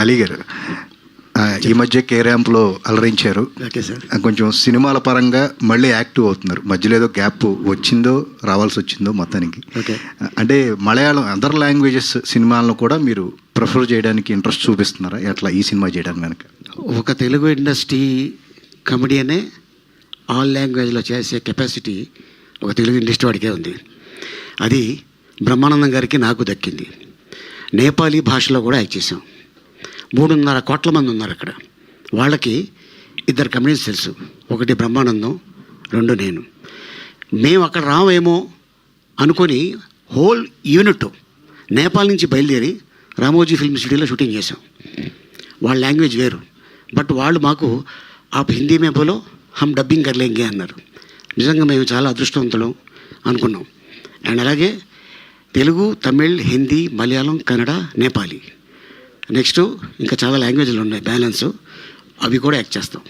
అలీ గారు, ఈ మధ్య కే ర్యాంప్లో అలరించారు. Okay sir. కొంచెం సినిమాల పరంగా మళ్ళీ యాక్టివ్ అవుతున్నారు. మధ్యలో ఏదో గ్యాప్ వచ్చిందో రావాల్సి వచ్చిందో మొత్తానికి. ఓకే. అంటే మలయాళం అదర్ లాంగ్వేజెస్ సినిమాలను కూడా మీరు ప్రిఫర్ చేయడానికి ఇంట్రెస్ట్ చూపిస్తున్నారా ఎట్లా ఈ సినిమా చేయడానికి కనుక? ఒక తెలుగు ఇండస్ట్రీ కమెడియనే ఆల్ లాంగ్వేజ్లో చేసే కెపాసిటీ ఒక తెలుగు ఇండస్ట్రీ వాడికే ఉంది. అది బ్రహ్మానందం గారికి నాకు దక్కింది. నేపాలీ భాషలో కూడా యాక్ట్ చేసాం. 3.5 కోట్ల మంది ఉన్నారు అక్కడ. వాళ్ళకి 2 కమెడియన్స్ తెలుసు. ఒకటి బ్రహ్మానందం, 2 నేను. మేము అక్కడ రావేమో అనుకొని హోల్ యూనిట్ నేపాల్ నుంచి బయలుదేరి రామోజీ ఫిల్మ్ సిటీలో షూటింగ్ చేసాం. వాళ్ళ లాంగ్వేజ్ వేరు, బట్ వాళ్ళు మాకు ఆప్ హిందీ మే బోలో హమ్ డబ్బింగ్ కర్లేంగే అన్నారు. నిజంగా మేము చాలా అదృష్టవంతులం అనుకున్నాం. అండ్ అలాగే తెలుగు, తమిళ్, హిందీ, మలయాళం, కన్నడ, నేపాలీ, నెక్స్ట్ ఇంకా చాలా లాంగ్వేజ్లు ఉన్నాయి బ్యాలెన్స్, అవి కూడా యాక్ట్ చేస్తాం.